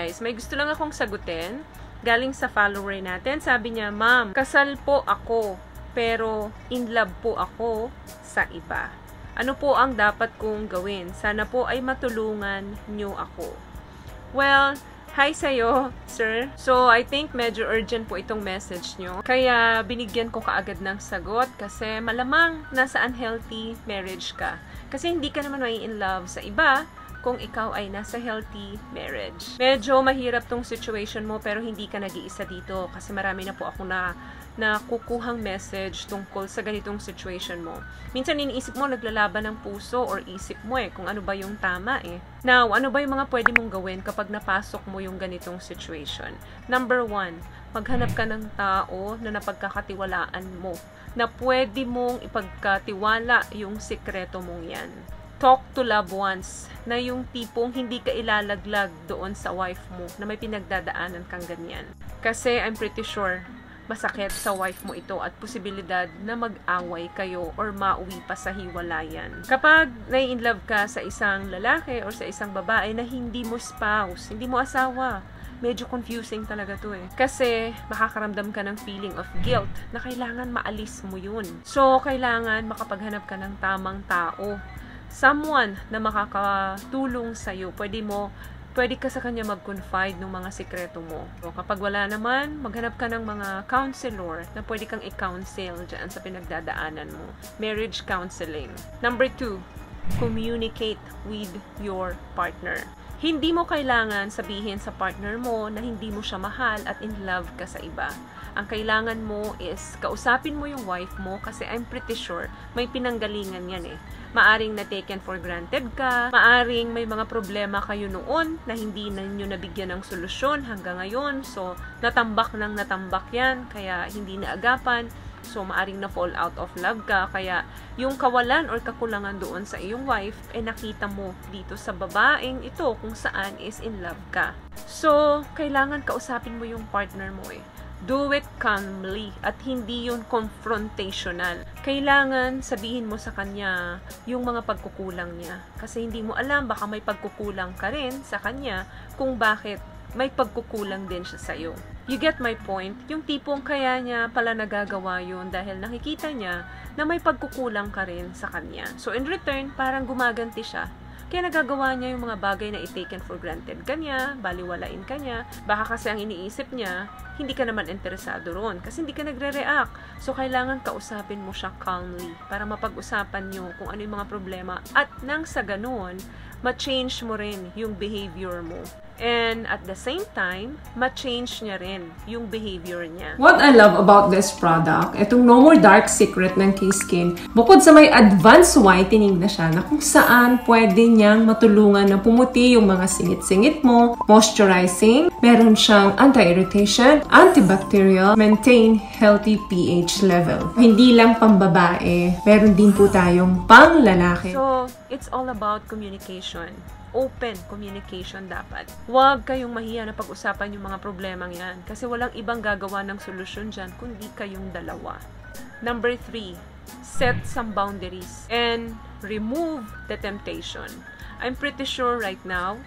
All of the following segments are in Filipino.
guys. May gusto lang akong sagutin. Galing sa follower natin. Sabi niya, Ma'am, kasal po ako, pero in love po ako sa iba. Ano po ang dapat kong gawin? Sana po ay matulungan niyo ako. Well, hi sa'yo, sir. So, I think medyo urgent po itong message nyo. Kaya, binigyan ko kaagad ng sagot kasi malamang nasa unhealthy marriage ka. Kasi hindi ka naman may in love sa iba kung ikaw ay nasa healthy marriage. Medyo mahirap tong situation mo pero hindi ka nag-iisa dito kasi marami na po ako na kukuhang message tungkol sa ganitong situation mo. Minsan iniisip mo naglalaban ng puso or isip mo kung ano ba yung tama Now, ano ba yung mga pwede mong gawin kapag napasok mo yung ganitong situation? Number 1, maghanap ka ng tao na napagkakatiwalaan mo, na pwede mong ipagkatiwala yung sikreto mong yan. Talk to loved ones, na yung tipong hindi ka ilalaglag doon sa wife mo, na may pinagdadaanan kang ganyan. Kasi I'm pretty sure, masakit sa wife mo ito at posibilidad na mag-away kayo or mauwi pa sa hiwalayan. Kapag nai-inlove ka sa isang lalaki or sa isang babae na hindi mo spouse, hindi mo asawa, medyo confusing talaga to Kasi makakaramdam ka ng feeling of guilt na kailangan maalis mo yun. So, kailangan makapaghanap ka ng tamang tao. Someone na makakatulong sa'yo. Pwede ka sa kanya mag-confide ng mga sikreto mo. So, kapag wala naman, maghanap ka ng mga counselor na pwede kang i-counsel dyan sa pinagdadaanan mo. Marriage counseling. Number 2, communicate with your partner. Hindi mo kailangan sabihin sa partner mo na hindi mo siya mahal at in love ka sa iba. Ang kailangan mo is kausapin mo yung wife mo kasi I'm pretty sure may pinanggalingan yan Maaring na taken for granted ka, maaring may mga problema kayo noon na hindi na ninyo nabigyan ng solusyon hanggang ngayon. So, natambak yan, kaya hindi naagapan. So, maaring na fall out of love ka. Kaya, yung kawalan or kakulangan doon sa iyong wife, nakita mo dito sa babaeng ito kung saan is in love ka. So, kailangan kausapin mo yung partner mo Do it calmly at hindi yun confrontational. Kailangan sabihin mo sa kanya yung mga pagkukulang niya. Kasi hindi mo alam, baka may pagkukulang ka rin sa kanya kung bakit may pagkukulang din siya sa'yo. You get my point? Yung tipong kaya niya pala nagagawa yun dahil nakikita niya na may pagkukulang ka rin sa kanya. So in return, parang gumaganti siya. Kaya nagagawa niya yung mga bagay na i-taken for granted ka niya, baliwalain ka niya. Baka kasi ang iniisip niya, hindi ka naman interesado ron kasi hindi ka nagre-react. So, kailangan kausapin mo siya calmly para mapag-usapan niyo kung ano yung mga problema at nang sa ganun, ma-change mo rin yung behavior mo. And at the same time, ma-change niya rin yung behavior niya. What I love about this product, itong No More Dark Secret ng K-Skin, bukod sa may advanced whitening na siya, na kung saan pwede niyang matulungan na pumuti yung mga singit-singit mo, moisturizing, meron siyang anti-irritation, antibacterial, maintain healthy pH level. Hindi lang pambabae, meron din po tayong pang lalaki. So, it's all about communication. Open communication dapat. Huwag kayong mahiya na pag-usapan yung mga problemang yan kasi walang ibang gagawa ng solusyon dyan kundi kayong dalawa. Number 3, set some boundaries and remove the temptation. I'm pretty sure right now,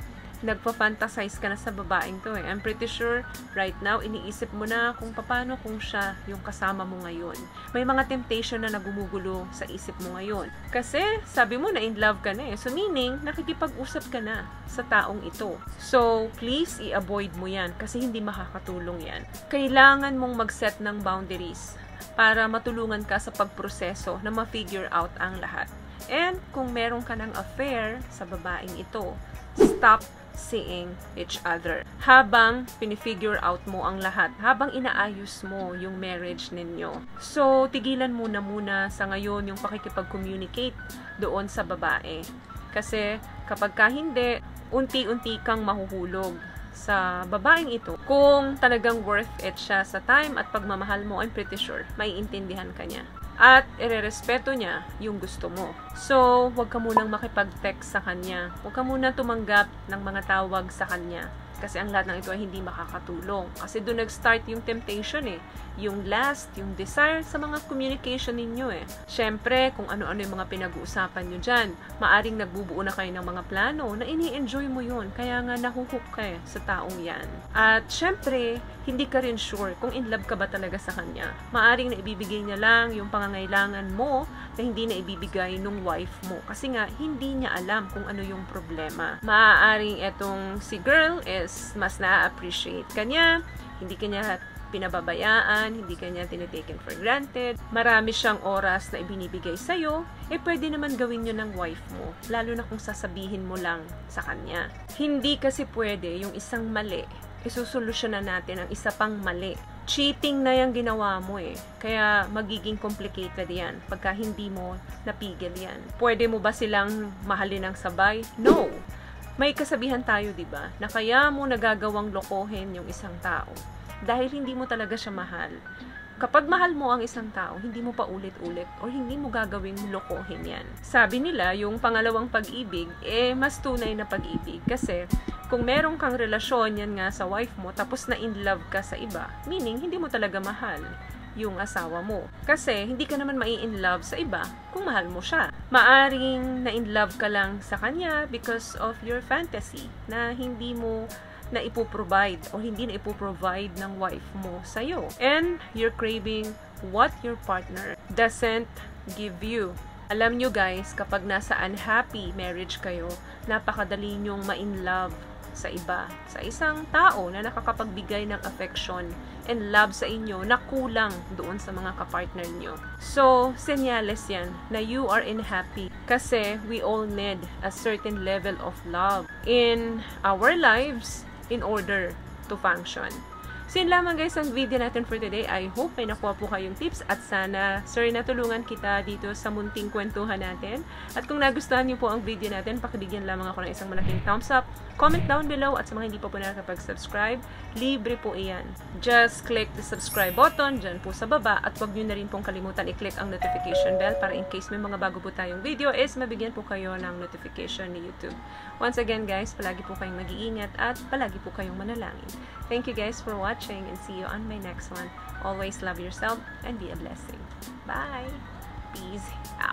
nagpa-fantasize ka na sa babaeng to I'm pretty sure right now, iniisip mo na kung paano kung siya yung kasama mo ngayon. May mga temptation na nagumugulo sa isip mo ngayon. Kasi, sabi mo na in love ka na So, meaning, nakikipag-usap ka na sa taong ito. So, please, i-avoid mo yan kasi hindi makakatulong yan. Kailangan mong mag-set ng boundaries para matulungan ka sa pagproseso na ma-figure out ang lahat. And, kung meron ka ng affair sa babaeng ito, stop seeing each other. Habang pinifigure out mo ang lahat, habang inaayos mo yung marriage ninyo. So, tigilan muna sa ngayon yung pakikipag-communicate doon sa babae. Kasi, kapag ka hindi, unti-unti kang mahuhulog sa babaeng ito. Kung talagang worth it siya sa time at pagmamahal mo, I'm pretty sure, maiintindihan ka niya. At irerespeto niya yung gusto mo. So, huwag ka munang makipag-text sa kanya. Huwag ka munang tumanggap ng mga tawag sa kanya. Kasi ang lahat ng ito ay hindi makakatulong. Kasi doon nag-start yung temptation yung lust, yung desire sa mga communication ninyo Syempre, kung ano-ano yung mga pinag-uusapan nyo dyan, maaring nagbubuo na kayo ng mga plano na ini-enjoy mo yun. Kaya nga nahuhook ka sa taong yan. At syempre, hindi ka rin sure kung in love ka ba talaga sa kanya. Maaring na ibibigay niya lang yung pangangailangan mo na hindi na ibibigay nung wife mo. Kasi nga, hindi niya alam kung ano yung problema. Maaaring etong si girl is mas na-appreciate kanya, hindi kanya pinababayaan, hindi kanya tinitaken for granted, marami siyang oras na ibinibigay sa'yo, pwede naman gawin yun ng wife mo, lalo na kung sasabihin mo lang sa kanya. Hindi kasi pwede yung isang mali, isusolusyonan natin ang isa pang mali. Cheating na yung ginawa mo Kaya magiging complicated yan pagka hindi mo napigil yan. Pwede mo ba silang mahalin ng sabay? No! May kasabihan tayo, diba, na kaya mo nagagawang lokohin yung isang tao dahil hindi mo talaga siya mahal. Kapag mahal mo ang isang tao, hindi mo pa ulit-ulit o hindi mo gagawing lokohin yan. Sabi nila, yung pangalawang pag-ibig, mas tunay na pag-ibig. Kasi, kung meron kang relasyon yan nga sa wife mo, tapos na in love ka sa iba, meaning, hindi mo talaga mahal yung asawa mo. Kasi, hindi ka naman mai-in love sa iba kung mahal mo siya. Maaring na-in love ka lang sa kanya because of your fantasy na hindi mo na ipoprovide o hindi na ipoprovide ng wife mo sa'yo. And you're craving what your partner doesn't give you. Alam nyo guys, kapag nasa unhappy marriage kayo, napakadali nyong ma-in love sa iba. Sa isang tao na nakakapagbigay ng affection and love sa inyo na kulang doon sa mga kapartner nyo. So, senyales yan na you are unhappy kasi we all need a certain level of love in our lives in order to function. So yun lamang guys ang video natin for today. I hope may nakuha po kayong tips at sana natulungan kita dito sa munting kwentuhan natin. At kung nagustuhan niyo po ang video natin, pakibigyan lamang ako ng isang malaking thumbs up, comment down below at sa mga hindi pa po nakakapag-subscribe, libre po iyan. Just click the subscribe button dyan po sa baba at huwag niyo na rin pong kalimutan i-click ang notification bell para in case may mga bago po tayong video is mabigyan po kayo ng notification ni YouTube. Once again guys, palagi po kayong mag-iingat at palagi po kayong manalangin. Thank you guys for watching and see you on my next one. Always love yourself and be a blessing. Bye! Peace out.